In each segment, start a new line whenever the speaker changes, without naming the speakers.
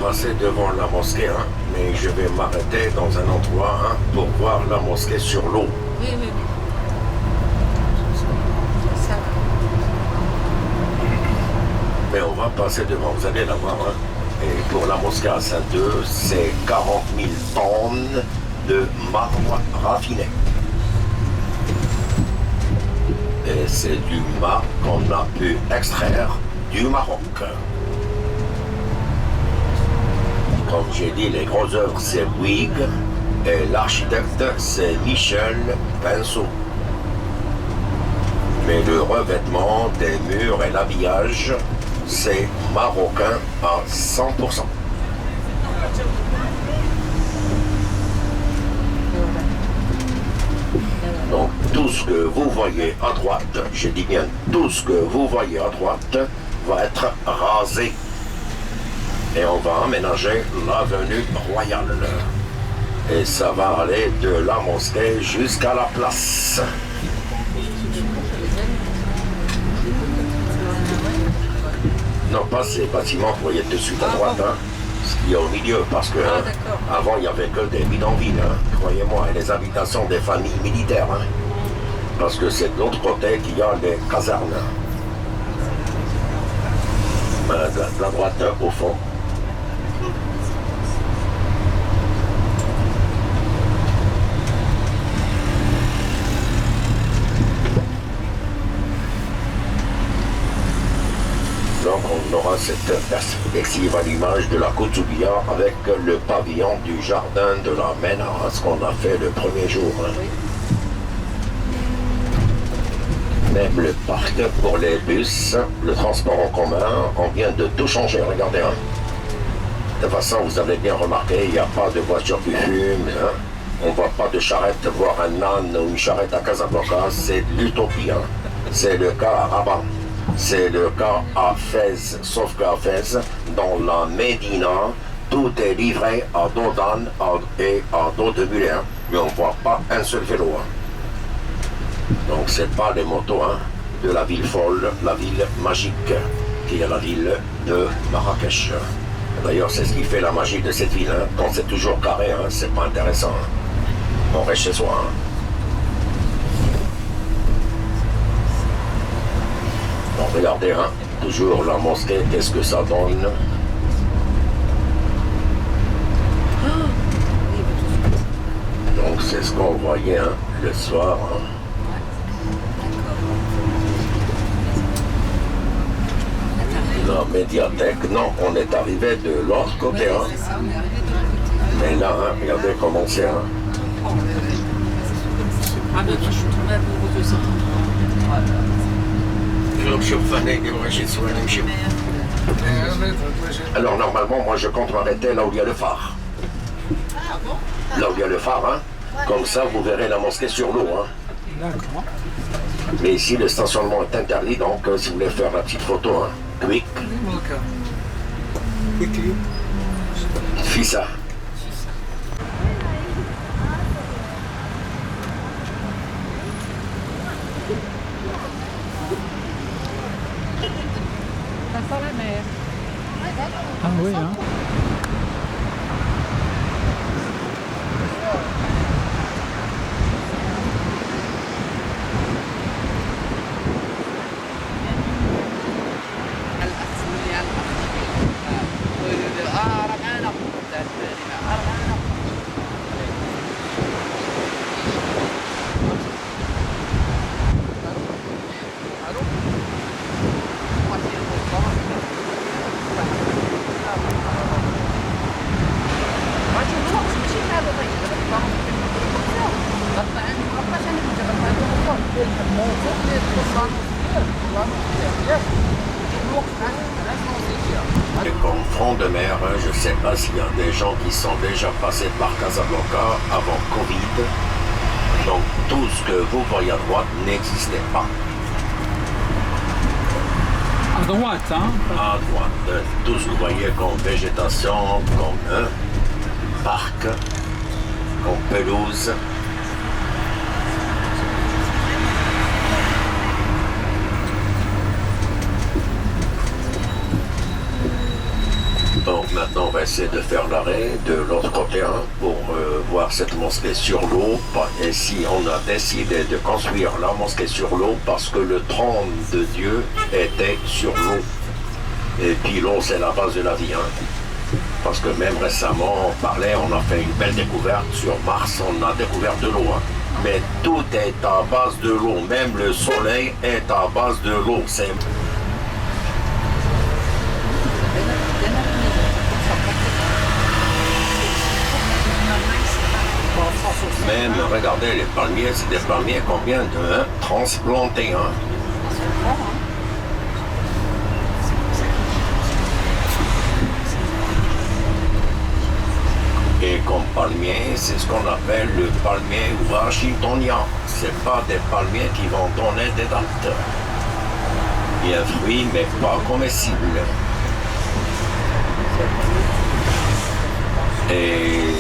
passer devant la mosquée, hein, mais je vais m'arrêter dans un endroit hein, pour voir la mosquée sur l'eau.
Oui, oui, oui. Ça va.
Mais on va passer devant, vous allez la voir. Hein. Et pour la mosquée à Saint-Deux, c'est 40 000 tonnes de marbre raffiné. Et c'est du marbre qu'on a pu extraire du Maroc. Comme j'ai dit, les grosses œuvres, c'est Bouygues et l'architecte, c'est Michel Pinceau. Mais le revêtement des murs et l'habillage, c'est marocain à 100%. Donc tout ce que vous voyez à droite, je dis bien tout ce que vous voyez à droite, va être rasé. Et on va aménager l'avenue Royale. Et ça va aller de la mosquée jusqu'à la place. Non, pas ces bâtiments, vous voyez de suite à droite, hein, ce qu'il y a au milieu, parce que hein, avant il n'y avait que des bidonvilles, hein, croyez-moi, et les habitations des familles militaires, hein, parce que c'est de l'autre côté qu'il y a les casernes. De la droite, au fond. Donc on aura cette perspective à l'image de la Koutsoubia avec le pavillon du jardin de la Ménara, ce qu'on a fait le premier jour. Hein. Même le parc pour les bus, le transport en commun, on vient de tout changer, regardez. Hein. De toute façon, vous avez bien remarqué, il n'y a pas de voiture qui fume, hein. On ne voit pas de charrette, voir un âne ou une charrette à Casablanca, c'est de l'utopie. Hein. C'est le cas à Rabat. C'est le cas à Fès, sauf qu'à Fès, dans la Médina, tout est livré à dos d'âne et à dos de mulet, hein. Mais on ne voit pas un seul vélo. Hein. Donc c'est pas les motos hein, de la ville folle, la ville magique, qui est la ville de Marrakech. D'ailleurs c'est ce qui fait la magie de cette ville, hein. Quand c'est toujours carré, hein, c'est pas intéressant. Hein. On reste chez soi. Hein. Donc regardez, hein, toujours la mosquée, qu'est-ce que ça donne? Donc c'est ce qu'on voyait hein, le soir. Hein. La médiathèque, non, on est arrivé de l'autre côté. Hein. Mais là, hein, regardez comment c'est. Hein.
Ah mais moi je suis tombée amoureuse de cet endroit.
Alors normalement, moi je compte m'arrêter là où il y a le phare. Là où il y a le phare, hein. Comme ça vous verrez la mosquée sur l'eau. Hein.
D'accord.
Mais ici le stationnement est interdit, donc si vous voulez faire la petite photo, hein, quick,
Quickly.
Fissa.
Ça sent la mer.
Ah oui, hein.
Et comme front de mer, hein, je ne sais pas s'il y a des gens qui sont déjà passés par Casablanca avant Covid. Donc tout ce que vous voyez à droite n'existait pas.
À droite, hein.
À droite, tout ce que vous voyez comme végétation, comme parc, comme pelouse. Donc maintenant on va va essayer de faire l'arrêt de l'autre côté hein, pour voir cette mosquée sur l'eau. Et si on a décidé de construire la mosquée sur l'eau parce que le trône de Dieu était sur l'eau. Et puis l'eau, c'est la base de la vie. Hein. Parce que même récemment, on a fait une belle découverte. Sur Mars, on a découvert de l'eau. Hein. Mais tout est à base de l'eau. Même le soleil est à base de l'eau. C'est... Même, regardez, les palmiers, c'est des palmiers qu'on vient de transplanter. Hein. Et comme palmier, c'est ce qu'on appelle le palmier washingtonien. C'est pas des palmiers qui vont donner des dattes. Il y a un fruit, mais pas comestible. Et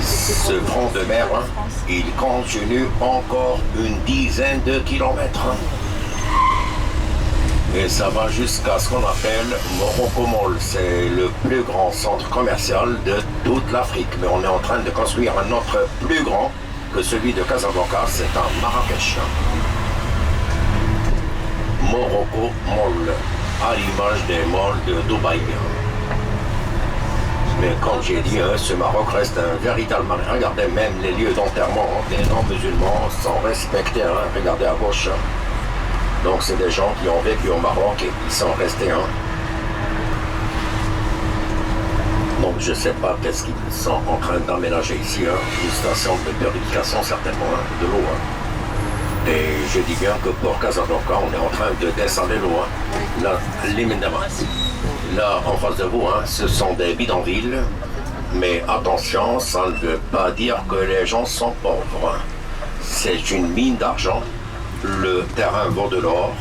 ce front de mer, hein, il continue encore une dizaine de kilomètres. Hein. Et ça va jusqu'à ce qu'on appelle Morocco-Mall. C'est le plus grand centre commercial de toute l'Afrique. Mais on est en train de construire un autre plus grand que celui de Casablanca. C'est à Marrakech. Morocco-Mall, à l'image des malls de Dubaï. Mais comme j'ai dit, ce Maroc reste un véritable Maroc. Regardez, même les lieux d'enterrement des non-musulmans sont respectés. Hein. Regardez à gauche. Donc c'est des gens qui ont vécu au Maroc et qui sont restés. Hein. Donc je ne sais pas qu'est-ce qu'ils sont en train d'aménager ici. Hein. Une station de purification certainement hein, de l'eau. Hein. Et je dis bien que pour Casablanca, on est en train de descendre l'eau. Hein. Là, l'éminemment. Là, en face de vous, hein, ce sont des bidonvilles. Mais attention, ça ne veut pas dire que les gens sont pauvres. Hein. C'est une mine d'argent. Le terrain vaut de l'or.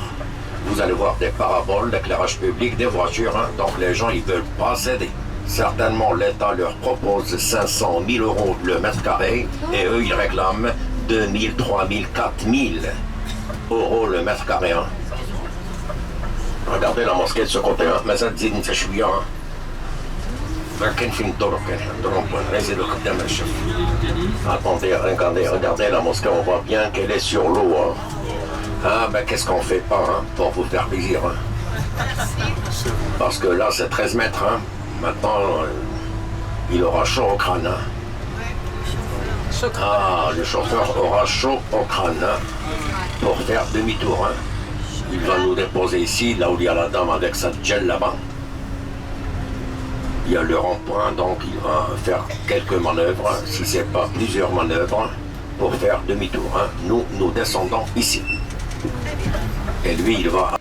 Vous allez voir des paraboles, d'éclairage public, des voitures. Hein. Donc les gens, ils ne veulent pas céder. Certainement, l'État leur propose 500 000 euros le mètre carré. Et eux, ils réclament 2 000, 3 000, 4 000 euros le mètre carré. Hein. Regardez la mosquée de ce côté, hein. Mais ça dit une شوية. Attendez, regardez la mosquée, on voit bien qu'elle est sur l'eau. Hein. Ah ben qu'est-ce qu'on fait pas hein, pour vous faire plaisir. Hein. Parce que là c'est 13 mètres. Hein. Maintenant, il aura chaud au crâne. Hein. Ah, le chauffeur aura chaud au crâne hein, pour faire demi-tour. Hein. Il va nous déposer ici, là où il y a la dame avec sa gel là-bas. Il y a le rond-point, donc il va faire quelques manœuvres, si ce n'est pas plusieurs manœuvres, pour faire demi-tour. Hein. Nous descendons ici. Et lui, il va...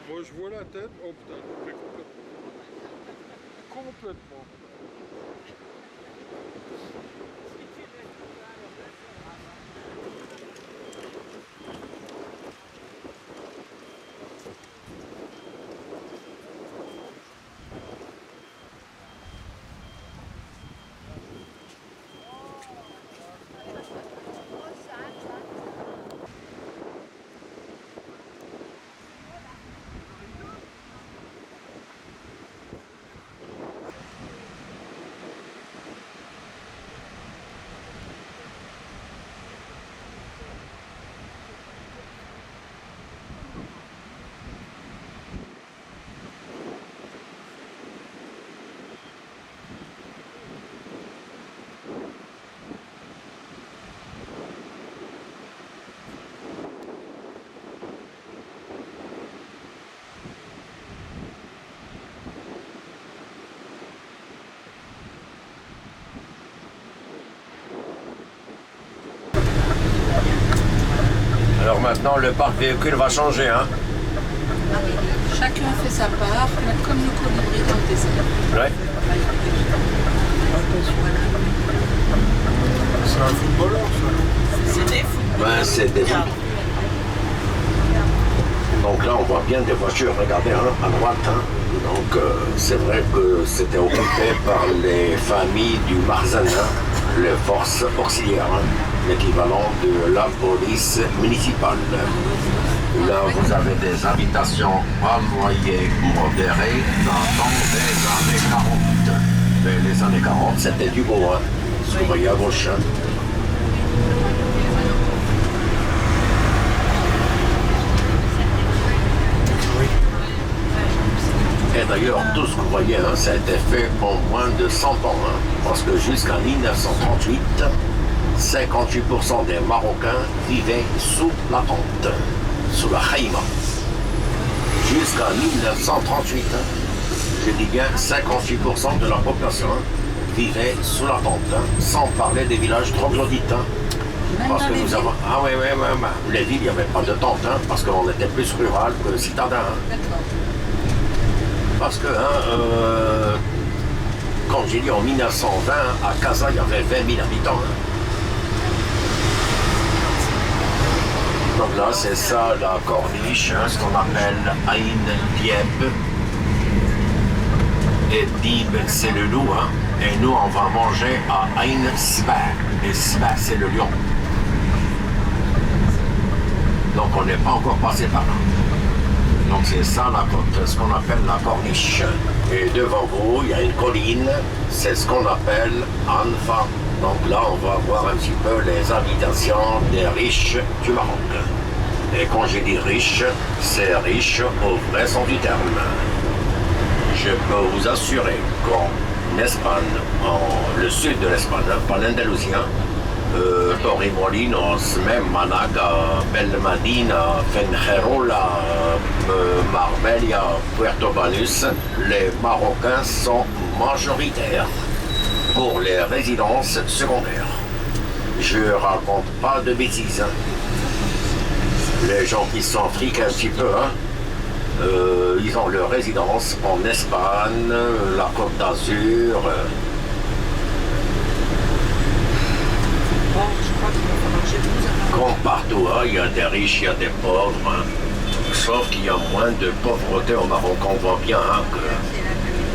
Moi je vois la tête, oh putain, je fais complètement. Complètement. Alors maintenant, le parc véhicule va changer. Hein.
Chacun fait sa part, mais comme le colibri dans le désert.
Ouais.
C'est un footballeur, ça.
C'est des footballeurs.
Ben, c'est des Donc là, on voit bien des voitures, regardez, hein, à droite. Hein. Donc, c'est vrai que c'était occupé par les familles du Marzana, les forces auxiliaires, hein, l'équivalent de la police municipale. Là, vous avez des habitations à loyer modéré datant des années 40. Mais les années 40, c'était du beau, hein. Ce que vous voyez à gauche. Hein. Et d'ailleurs, tout ce que vous voyez, hein, ça a été fait en moins de 100 ans. Hein, parce que jusqu'en 1938, 58% des Marocains vivaient sous la tente, sous la khaïma. Jusqu'en 1938, hein, je dis bien 58% de la population hein, vivait sous la tente, hein, sans parler des villages troglodytes. Hein, parce que nous avons... Ah oui, les villes, il n'y avait pas de tente, hein, parce qu'on était plus rural que citadin. Hein.
D'accord.
Parce que, comme j'ai dit, en 1920, à Casa, il y avait 20 000 habitants. Hein. Donc là, c'est ça la corniche, hein, ce qu'on appelle Aïn Dieb. Et Dib, c'est le loup. Hein. Et nous, on va manger à Aïn Sba. Et Sba, c'est le lion. Donc on n'est pas encore passé par là. Donc c'est ça la côte, ce qu'on appelle la corniche. Et devant vous, il y a une colline, c'est ce qu'on appelle Anfa. Donc là, on va voir un petit peu les habitations des riches du Maroc. Et quand j'ai dit riche, c'est riche au vrai sens du terme. Je peux vous assurer qu'en Espagne, le sud de l'Espagne, pas l'Andalousie, Torremolinos, même Malaga, Belmadina, Fuengirola, Marbella, Puerto Banús, les Marocains sont majoritaires pour les résidences secondaires. Je raconte pas de bêtises. Hein. Les gens qui sont friqués un petit peu, hein, ils ont leur résidence en Espagne, la Côte d'Azur. Comme partout, hein, il y a des riches, il y a des pauvres. Hein. Sauf qu'il y a moins de pauvreté au Maroc. On voit bien hein, que